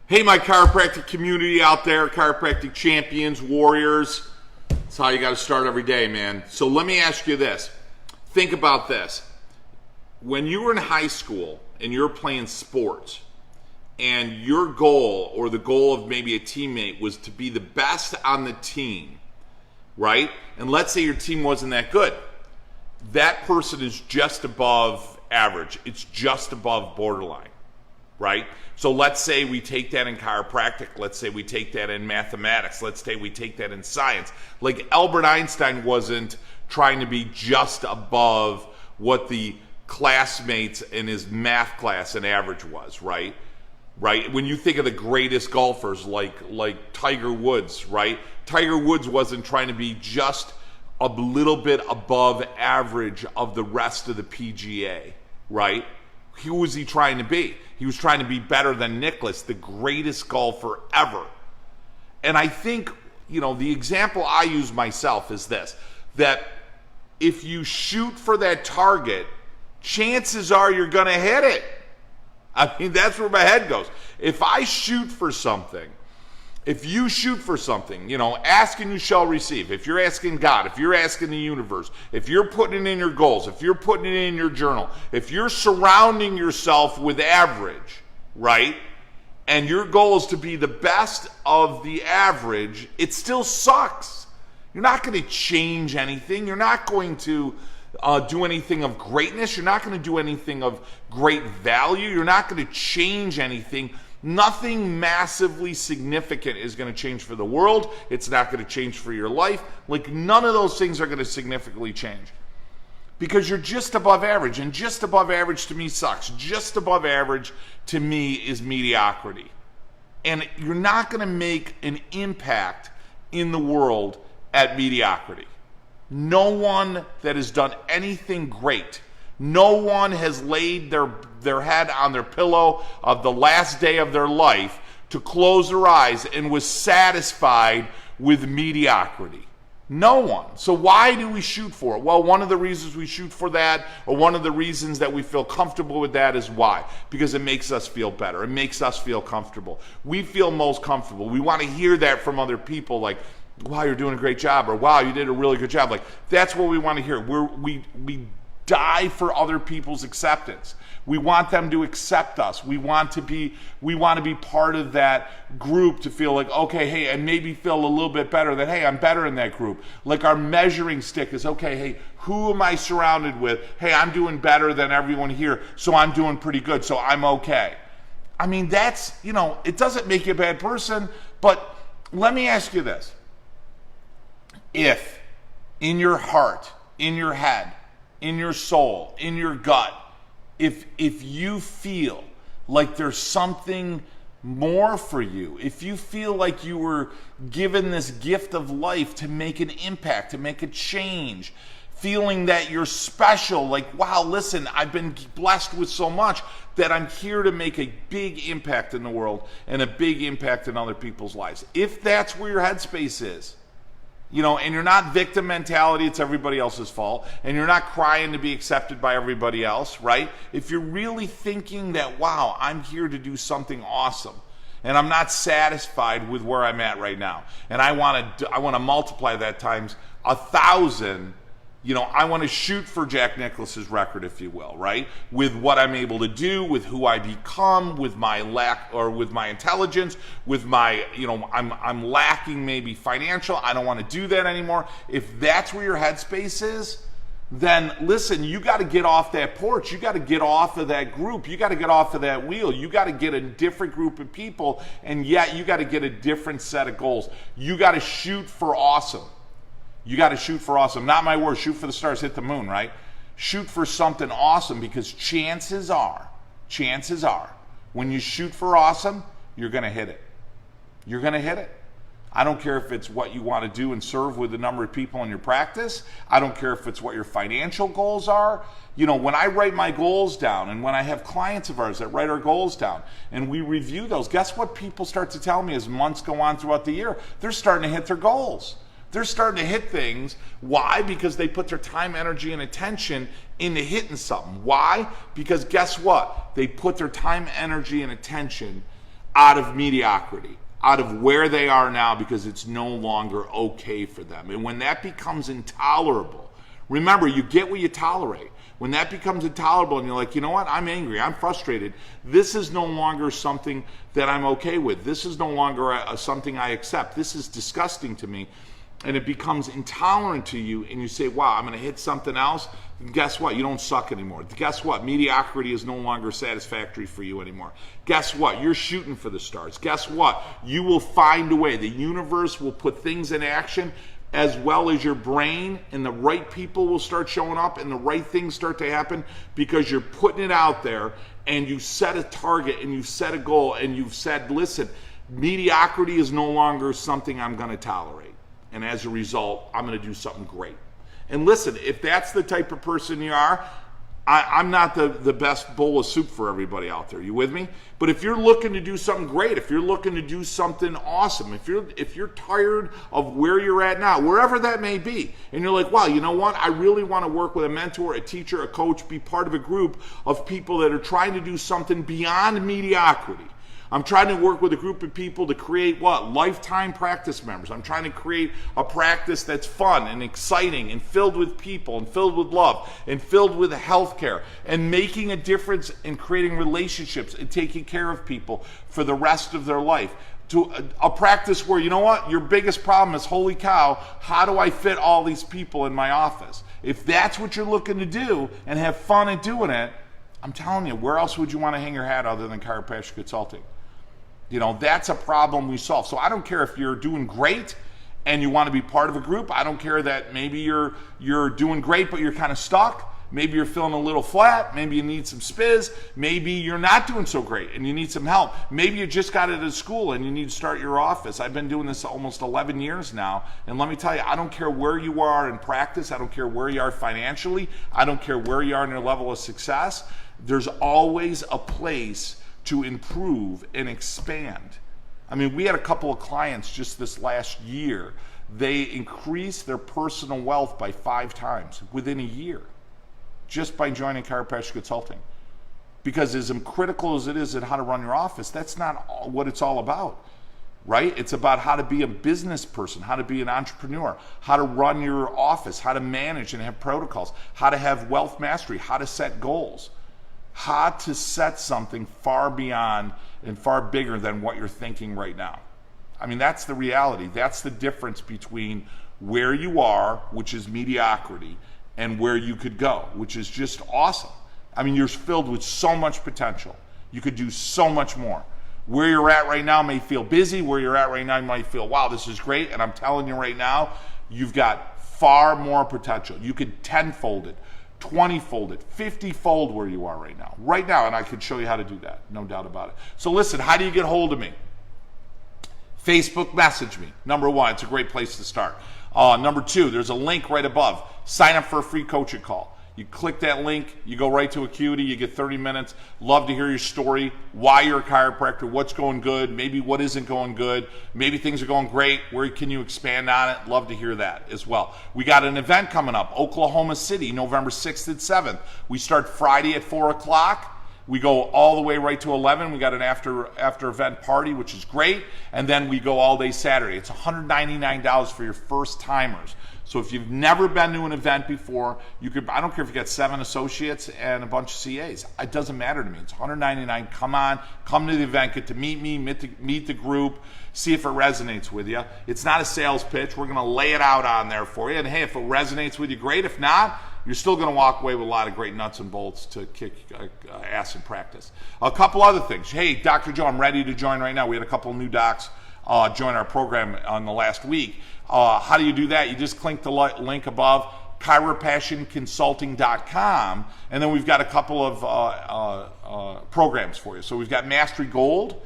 Hey, my chiropractic community out there, chiropractic champions, warriors. That's how you got to start every day, man. So let me ask you this. Think about this. When you were in high school and you're playing sports and your goal or the goal of maybe a teammate was to be the best on the team, right? And let's say your team wasn't that good. That person is just above average. It's just above borderline, right? So let's say we take that in chiropractic. Let's say we take that in mathematics. Let's say we take that in science. Like Albert Einstein wasn't trying to be just above what the classmates in his math class and average was, right? Right? When you think of the greatest golfers like Tiger Woods, right? Tiger Woods wasn't trying to be just a little bit above average of the rest of the PGA, right? Who was he trying to be? He was trying to be better than Nicklaus, the greatest golfer ever. And I think, the example I use myself is this, that if you shoot for that target, chances are you're going to hit it. I mean, that's where my head goes. If I shoot for something, if you shoot for something, ask and you shall receive. If you're asking God, if you're asking the universe, if you're putting it in your goals, if you're putting it in your journal, if you're surrounding yourself with average, right? And your goal is to be the best of the average, it still sucks. You're not going to change anything. You're not going to do anything of greatness. You're not going to do anything of great value. You're not going to change anything. Nothing massively significant is going to change for the world. It's not going to change for your life. Like none of those things are going to significantly change because you're just above average, and just above average to me sucks. Just above average to me is mediocrity. And you're not going to make an impact in the world at mediocrity. No one that has done anything great, no one has laid their head on their pillow of the last day of their life to close their eyes and was satisfied with mediocrity. No one. So why do we shoot for it? Well, one of the reasons we shoot for that, or one of the reasons that we feel comfortable with that, is why? Because it makes us feel better. It makes us feel comfortable. We feel most comfortable. We want to hear that from other people, like, wow, you're doing a great job, or wow, you did a really good job. Like, that's what we want to hear. We die for other people's acceptance. We want them to accept us. We want to be part of that group, to feel like, okay, hey, and maybe feel a little bit better that, hey, I'm better in that group. Like our measuring stick is, okay, hey, who am I surrounded with? Hey, I'm doing better than everyone here, so I'm doing pretty good, so I'm okay. I mean, that's, it doesn't make you a bad person, but let me ask you this. If in your heart, in your head, in your soul, in your gut, if you feel like there's something more for you, if you feel like you were given this gift of life to make an impact, to make a change, feeling that you're special, like, wow, listen, I've been blessed with so much that I'm here to make a big impact in the world and a big impact in other people's lives. If that's where your headspace is, and you're not victim mentality, it's everybody else's fault, and you're not crying to be accepted by everybody else, right? If you're really thinking that, wow, I'm here to do something awesome, and I'm not satisfied with where I'm at right now, and I want to multiply that times 1,000, I want to shoot for Jack Nicklaus's record, if you will, right? With what I'm able to do, with who I become, with my lack, or with my intelligence, with my, I'm lacking maybe financial. I don't want to do that anymore. If that's where your headspace is, then listen, you got to get off that porch. You got to get off of that group. You got to get off of that wheel. You got to get a different group of people, and yet you got to get a different set of goals. You got to shoot for awesome. You got to shoot for awesome. Not my word, shoot for the stars, hit the moon, right? Shoot for something awesome, because chances are, when you shoot for awesome, you're going to hit it. You're going to hit it. I don't care if it's what you want to do and serve with the number of people in your practice. I don't care if it's what your financial goals are. When I write my goals down, and when I have clients of ours that write our goals down and we review those, guess what people start to tell me as months go on throughout the year? They're starting to hit their goals. They're starting to hit things. Why? Because they put their time, energy, and attention into hitting something. Why? Because guess what? They put their time, energy, and attention out of mediocrity, out of where they are now, because it's no longer okay for them. And when that becomes intolerable, remember, you get what you tolerate. When that becomes intolerable and you're like, you know what, I'm angry, I'm frustrated, this is no longer something that I'm okay with. This is no longer something I accept. This is disgusting to me. And it becomes intolerant to you, and you say, wow, I'm going to hit something else. And guess what? You don't suck anymore. Guess what? Mediocrity is no longer satisfactory for you anymore. Guess what? You're shooting for the stars. Guess what? You will find a way. The universe will put things in action, as well as your brain, and the right people will start showing up and the right things start to happen, because you're putting it out there and you set a target and you set a goal and you've said, listen, mediocrity is no longer something I'm going to tolerate. And as a result, I'm going to do something great. And listen, if that's the type of person you are, I'm not the best bowl of soup for everybody out there. You with me? But if you're looking to do something great, if you're looking to do something awesome, if you're tired of where you're at now, wherever that may be, and you're like, wow, you know what? I really want to work with a mentor, a teacher, a coach, be part of a group of people that are trying to do something beyond mediocrity. I'm trying to work with a group of people to create what? Lifetime practice members. I'm trying to create a practice that's fun and exciting and filled with people and filled with love and filled with healthcare and making a difference in creating relationships and taking care of people for the rest of their life. To a practice where, you know what, your biggest problem is, holy cow, how do I fit all these people in my office? If that's what you're looking to do and have fun at doing it, I'm telling you, where else would you want to hang your hat other than Chiropractic Consulting? You know, that's a problem we solve. So I don't care if you're doing great and you want to be part of a group. I don't care that maybe you're doing great but you're kind of stuck. Maybe you're feeling a little flat. Maybe you need some spiz. Maybe you're not doing so great and you need some help. Maybe you just got out of school and you need to start your office. I've been doing this almost 11 years now. And let me tell you, I don't care where you are in practice. I don't care where you are financially. I don't care where you are in your level of success. There's always a place to improve and expand. I mean, we had a couple of clients just this last year. They increased their personal wealth by 5 times within a year just by joining Chiropractic Consulting. Because as critical as it is at how to run your office, that's not what it's all about, right? It's about how to be a business person, how to be an entrepreneur, how to run your office, how to manage and have protocols, how to have wealth mastery, how to set goals. How to set something far beyond and far bigger than what you're thinking right now. I mean, that's the reality. That's the difference between where you are, which is mediocrity, and where you could go, which is just awesome. I mean, you're filled with so much potential. You could do so much more. Where you're at right now may feel busy. Where you're at right now, you might feel, wow, this is great. And I'm telling you right now, you've got far more potential. You could 10-fold it. 20-fold it, 50-fold where you are right now, and I could show you how to do that, no doubt about it. So listen, how do you get hold of me? Facebook message me. Number 1, it's a great place to start. Number 2, there's a link right above. Sign up for a free coaching call. You click that link, you go right to Acuity, you get 30 minutes. Love to hear your story, why you're a chiropractor, what's going good, maybe what isn't going good, maybe things are going great, where can you expand on it? Love to hear that as well. We got an event coming up, Oklahoma City, November 6th and 7th. We start Friday at 4 o'clock. We go all the way right to 11. We got an after event party, which is great. And then we go all day Saturday. It's $199 for your first timers. So if you've never been to an event before, you could, I don't care if you got 7 associates and a bunch of CAs. It doesn't matter to me. It's $199. Come on, come to the event, get to meet me, meet the group, see if it resonates with you. It's not a sales pitch. We're going to lay it out on there for you. And hey, if it resonates with you, great. If not, you're still going to walk away with a lot of great nuts and bolts to kick ass in practice. A couple other things. Hey, Dr. Joe, I'm ready to join right now. We had a couple of new docs join our program on the last week. How do you do that? You just click the link above, chiropassionconsulting.com, and then we've got a couple of programs for you. So we've got Mastery Gold,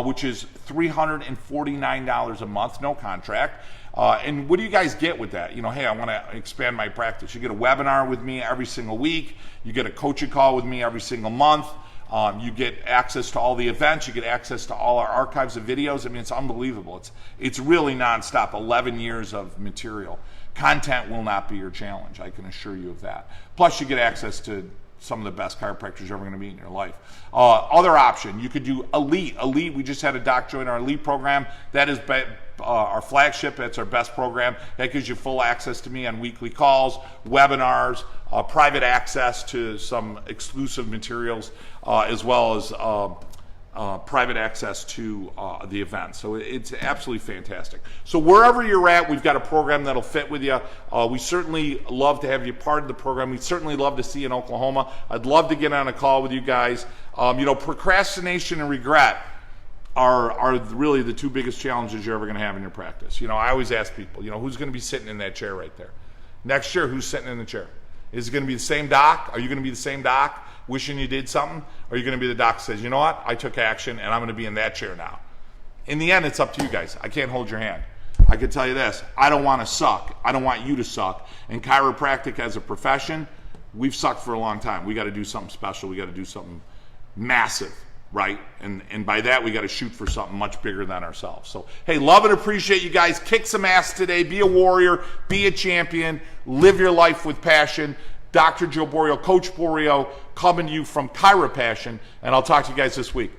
which is $349 a month, no contract. And what do you guys get with that? You know, hey, I want to expand my practice. You get a webinar with me every single week. You get a coaching call with me every single month. You get access to all the events. You get access to all our archives of videos. I mean, it's unbelievable. It's really nonstop, 11 years of material. Content will not be your challenge. I can assure you of that. Plus, you get access to some of the best chiropractors you're ever going to meet in your life. Other option, you could do Elite. Elite, we just had a doc join our Elite program. That is our flagship. That's our best program. That gives you full access to me on weekly calls, webinars, private access to some exclusive materials, as well as private access to the event. So it's absolutely fantastic. So wherever you're at, we've got a program that'll fit with you. We certainly love to have you part of the program. We'd certainly love to see you in Oklahoma. I'd love to get on a call with you guys. Procrastination and regret are really the two biggest challenges you're ever going to have in your practice. I always ask people, who's going to be sitting in that chair right there? Next year, who's sitting in the chair? Is it going to be the same doc? Are you going to be the same doc wishing you did something? Or are you going to be the doc that says, you know what, I took action and I'm going to be in that chair now? In the end, it's up to you guys. I can't hold your hand. I can tell you this, I don't want to suck. I don't want you to suck. And chiropractic as a profession, we've sucked for a long time. We got to do something special. We got to do something massive, right? And by that, we got to shoot for something much bigger than ourselves. So, hey, love and appreciate you guys. Kick some ass today. Be a warrior. Be a champion. Live your life with passion. Dr. Joe Borio, Coach Borio, coming to you from Chiropassion, and I'll talk to you guys this week.